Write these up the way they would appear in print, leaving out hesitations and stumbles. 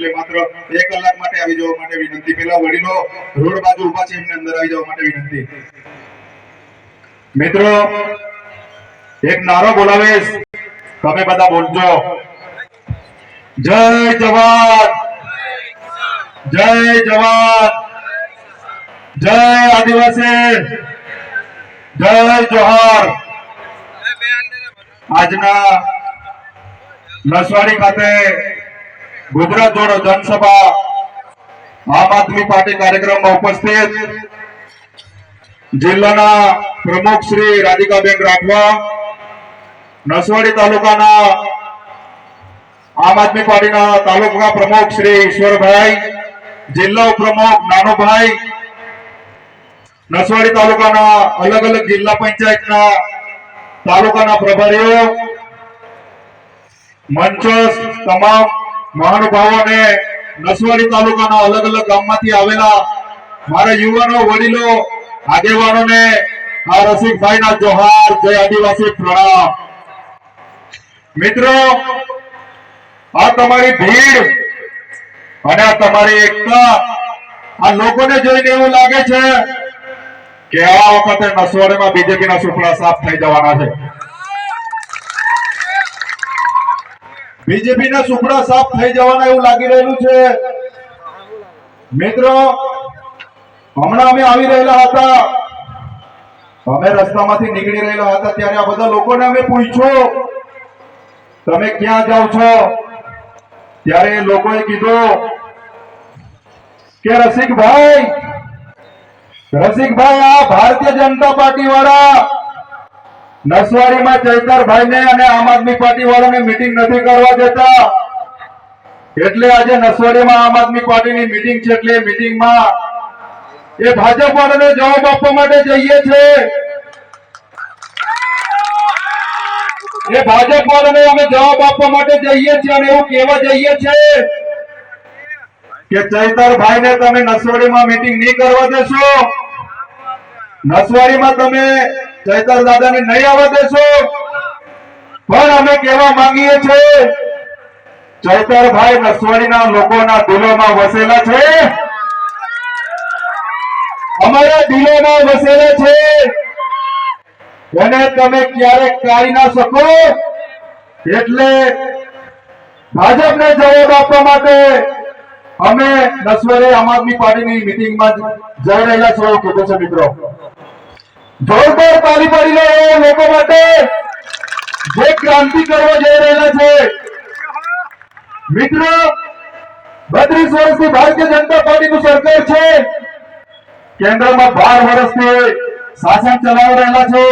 એટલે માત્ર 1 કલાક માટે આવી જવા માટે વિનંતી। પેલા વડીલો રોડ બાજુ ઊભા છે એમને અંદર આવી જવા માટે વિનંતી। મિત્રો એક નારો બોલાવીશ, તમે બધા બોલજો, જય જવાન, જય જવાન, જય આદિવાસી, જય જોહાર। આજના નસવાડી ખાતે ગુજરાત જોડો જનસભા આમ આદમી પાર્ટી કાર્યક્રમમાં ઉપસ્થિત જિલ્લાના પ્રમુખ શ્રી રાધિકાબેન રાઠવા, નસવાડી તાલુકાના આમ આદમી પાર્ટીના તાલુકા પ્રમુખ શ્રી ઈશ્વરભાઈ, જિલ્લા ઉપપ્રમુખ નાનુભાઈ, નસવાડી તાલુકાના અલગ અલગ જિલ્લા પંચાયતના તાલુકાના પ્રભારીઓ, મંચસ્થ તમામ મહાનુભાવોને, નસવાડી તાલુકાના અલગ અલગ ગામમાંથી આવેલા મારા યુવાનો, વડીલો, આગેવાનોને આ રસિકભાઈના જોહાર, જય આદિવાસી, પ્રણામ। મિત્રો આ તમારી ભીડ અને આ તમારી એકતા આ લોકોને જોઈને એવું લાગે છે કે આ વખતે નસવાડીમાં બીજેપીના સુપડા સાફ થઈ જવાના છે। બીજેપીના સુપડા સાફ થઈ જવાના એવું લાગી રહેલું છે। મિત્રો હમણાં અમે આવી રહેલા હતા, અમે રસ્તામાંથી નીકળી રહેલા હતા ત્યારે આ બધા લોકોને અમે પૂછ્યું તમે ક્યાં જાઓ છો? ત્યારે એ લોકોએ કીધું કે રસિકભાઈ આ ભારતીય જનતા પાર્ટી વાળા નસવાડીમાં ચૈતરભાઈને અને આમ આદમી પાર્ટી વાળાને મીટિંગ નથી કરવા દેતા, એટલે આજે નસવાડીમાં આમ આદમી પાર્ટીની મીટિંગ છે, એટલે મીટિંગમાં એ ભાજપ વાળાને જવાબ આપવા માટે જઈએ છે। એ ભાજપ વાળાને અમે જવાબ આપવા માટે જઈએ છીએ અને એવું કહેવા જઈએ છીએ કે ચૈતરભાઈને તમે નસવાડીમાં મીટિંગ નહીં કરવા દેશો, નસવાડીમાં તમે ચૈતર દાદાને નહીં આવવા દેશો, પણ અમે કહેવા માંગીએ છીએ ચૈતરભાઈ નસવાડીના લોકોના દિલોમાં વસેલા છે, અમારા દિલોમાં વસેલા છે, એને તમે ક્યારેક કાઢી ના શકો। એટલે ભાજપને જવાબ આપવા માટે અમે નસવાડી આમ આદમી પાર્ટીની મીટિંગમાં જઈ રહેલા છે એવું કીધું છે। મિત્રો જોરદાર તાળી પાડી લો એ લોકો માટે જે ક્રાંતિ કરવા જઈ રહેલા છે। મિત્રો 32 વર્ષથી ભારતીય જનતા પાર્ટીનું સરકાર છે, કેન્દ્રમાં 12 વર્ષથી શાસન ચલાવી રહેલા છે।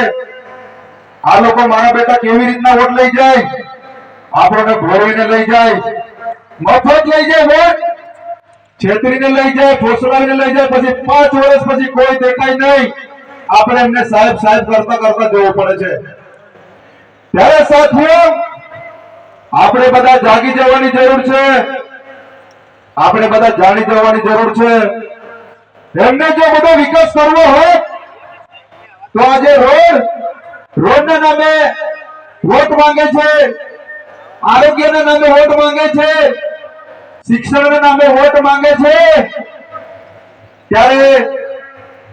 આ લોકો મારા બેટા કેવી રીતના વોટ લઈ જાય, આપણને ભોળવીને લઈ જાય, મફત લઈ જાય, વોટ છેતરીને લઈ જાય, ફોસલાવીને લઈ જાય, પછી 5 વર્ષ પછી કોઈ દેખાય નહીં, આપણે એમને સાહેબ સાહેબ કરતા કરતા જવું પડે છે। ત્યારે સાથીઓ આપણે બધા જાગી જવાની જરૂર છે, આપણે બધા જાણી જવાની જરૂર છે। એમને જો બધો વિકાસ કરવો હોય તો આજે રોડના નામે વોટ માંગે છે, આરોગ્યના નામે વોટ માંગે છે, શિક્ષણના નામે વોટ માંગે છે, ત્યારે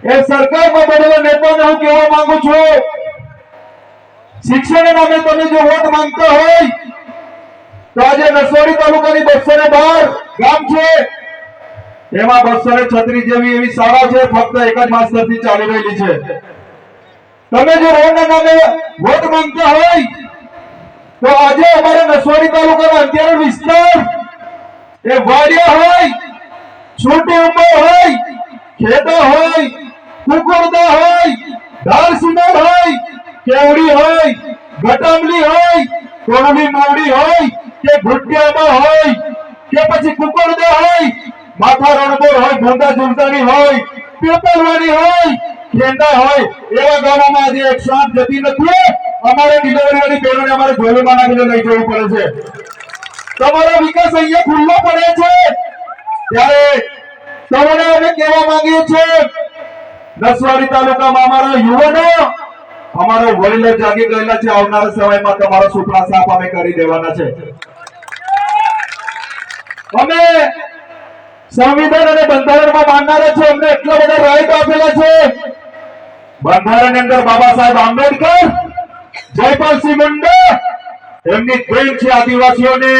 એ સરકારમાં બનેલા નેતાને હું કહેવા માંગુ છું શિક્ષણના નામે તમે જો વોટ માંગતા હોય તો આજે નસવાડી તાલુકાની 212 ગામ છે, એમાં 236 જેવી એવી શાળા છે, ફક્ત એક જ માસ્ટરથી ચાલી રહેલી છે। તમે જો રોડના નામે વોટ માંગતા હોય તો આજે અમારા નસવાડી તાલુકાના અંતરિયાળ વિસ્તાર એ વાડિયા હોય, છોટી ઉંમર હોય, ખેડા હોય, કુકરદા હોય, ધારસીના હોય, કેવડી હોય, ગટામલી હોય, કોણવી માવડી હોય કે ભુટિયામાં હોય કે પછી કુકરદા હોય, માથા રણબોર હોય, ભૂંડા ઝુલતાની હોય, પેપરવાડી હોય, ખેંડા હોય, એવા ગામોમાં આજે 108 જતી નથી। અમારે ડિલિવરી વાળી બહેનોને અમારે જોલીમાં નાખીને લઈ જવું પડે છે। તમારો વિકાસ અહીંયા ખુલ્લો પડે છે, ત્યારે તમને અમે કહેવા માંગીએ છીએ નસવાડી તાલુકામાં અમારા યુવાનો, અમારો વડીલો જાગી ગયેલા છે, આવનારા સમયમાં તમારો સુપડા સાફ અમે કરી દેવાના છે। અમે સંવિધાન અને બંધારણમાં માનનારા છે, અમને એટલા બધા રાઈટ આપેલા છે. બંધારણની અંદર બાબા સાહેબ આંબેડકર, જયપાલસિંહ મુંડા, એમની દેન છે આદિવાસીઓને,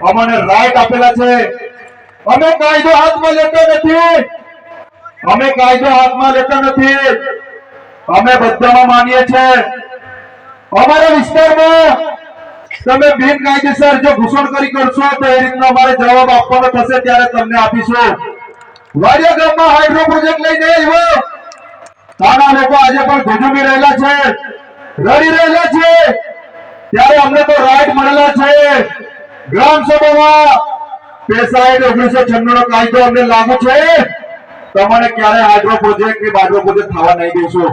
અમને રાઈટ આપેલા છે. અમે કાયદો હાથમાં લેતા નથી, અમે કાયદો હાથમાં લેતા નથી. અમે બધામાં માનીએ છીએ. અમારા વિસ્તારમાં તમે બિનકાયદેસર જો ઘૂસણખોરી કરશો તો એ રીતના અમારે જવાબ આપવાનો થશે, ત્યારે તમને આપીશું. વાડિયા ગામમાં હાઇડ્રો પ્રોજેક્ટ લઈને આવ્યો, નાના લોકો આજે પણ ધુજુમી રહેલા છે, રડી રહેલા છે, ત્યારે અમને તો રાઈટ મળેલા છે. ગ્રામ સભામાં પેસાઇડ 1996 નો કાયદો અમને લાગુ છે. તમને ક્યારે હાઇડ્રો પ્રોજેક્ટ કે બાઇડ્રો પ્રોજેક્ટ થવા નહીં દેશો.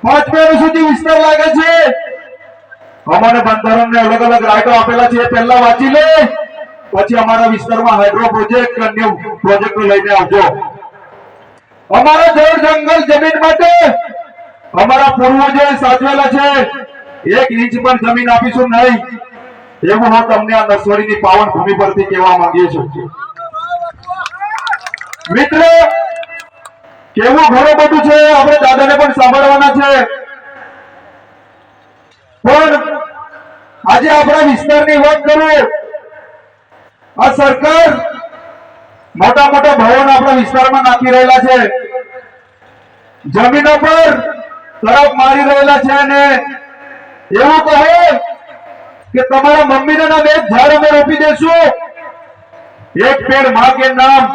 5 વર્ષ સુધી વિસ્તાર લાગે છે. અમારે બંધારણને અલગ અલગ રાઇટો આપેલા છે, પહેલા વાંચી લે, પછી અમારા વિસ્તારમાં હાઇડ્રો પ્રોજેક્ટ અન્ય પ્રોજેક્ટો લઈને આવજો. અમારા જળ જંગલ જમીન માટે અમારા પૂર્વજોએ સાચવેલા છે. 1 ઇંચ પણ જમીન આપીશું નહીં, એવું હું તમને આ નસવાડીની પાવન ભૂમિ પરથી કહેવા માંગીએ છું. મિત્રો, કેવું ઘણું બધું છે, આપણે દાદાને પણ સાંભળવાના છે. પણ આજે આપણા વિસ્તારની વાત કરું, આ સરકાર મોટા મોટા ભવન આપણા વિસ્તારમાં નાખી રહેલા છે, જમીનો પર તરફ મારી રહેલા છે, અને એવું કહે કે તમારા મમ્મીના નામે એક ઝાડ અમે રોપી દેશું, એક પેડ માં કે નામ.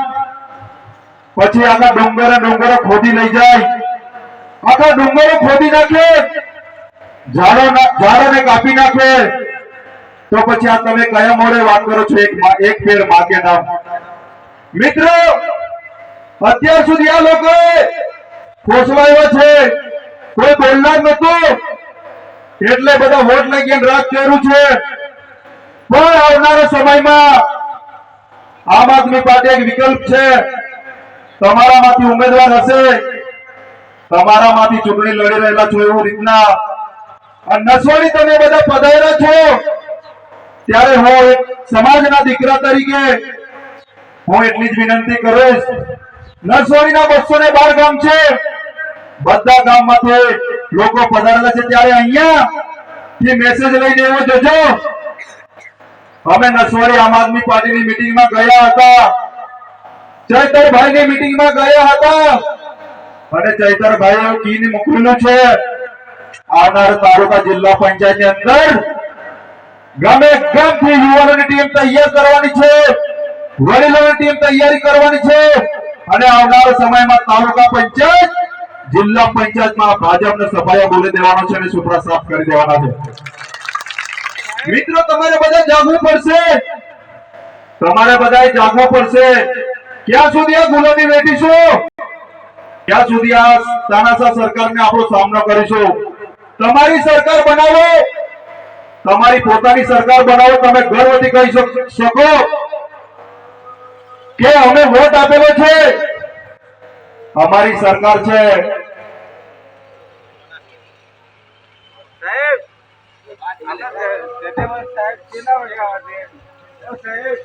પછી આખા ડુંગરો ખોદી લઈ જાય, આખા ડુંગરો ખોદી નાખે, ઝાડોને કાપી નાખે. તો પછી આ તમે કયા મોડે વાત કરો છો એક પેડ માં કે નામ? મિત્રો, અત્યાર સુધી આ લોકોએ ફોસવાયો છે, કોઈ બોલનાર નતું, એટલે બધા વોટ લઈ ગયા રાજ કર્યું છે. પણ આવનારા સમયમાં આમ આદમી પાર્ટી એક વિકલ્પ છે. તમારામાંથી ઉમેદવાર હશે, તમારામાંથી ચૂંટણી લડી રહેલા છો, એવું રીતના નસવાડી તમે બધા પધાર્યા છો, ત્યારે હું એક સમાજના દીકરા તરીકે હું એટલી જ વિનંતી કરીશ. નસવાડીના 212 ગામ છે, બધા ગામમાંથી લોકો પધારેલા છે, ત્યારે અહીંયા થી મેસેજ લઈને એવો જજો. અમે નસવાડી આમ આદમી પાર્ટીની મીટિંગમાં ગયા હતા, ચૈતરભાઈની મીટિંગમાં ગયા હતા, અને ચૈતરભાઈએ એવું કીને મોકલેલું છે, આવનાર તાલુકા જિલ્લા પંચાયતની અંદર ગામે ગામથી યુવાનોની ટીમ તૈયાર કરવાની છે, વડીલોની ટીમ તૈયારી કરવાની છે, અને આવનારા સમયમાં તાલુકા પંચાયત, જિલ્લા પંચાયતમાં ભાજપને સફાયા બોલી દેવાનો છે અને સુપરા સાફ કરી દેવાના છે. મિત્રો, તમારે બધા જાગવું પડશે, તમારે બધાએ જાગવું પડશે. ક્યાં સુધી આ ગુલામી વેઠીશું? ક્યાં સુધી આ તાનાશાહ સરકારને આપણો સામનો કરીશું? તમારી સરકાર બનાવો, તમારી પોતાની સરકાર બનાવો. તમે ગર્વથી કહી શકો કે અમે વોટ આપેલો છે, અમારી સરકાર છે. સાહેબ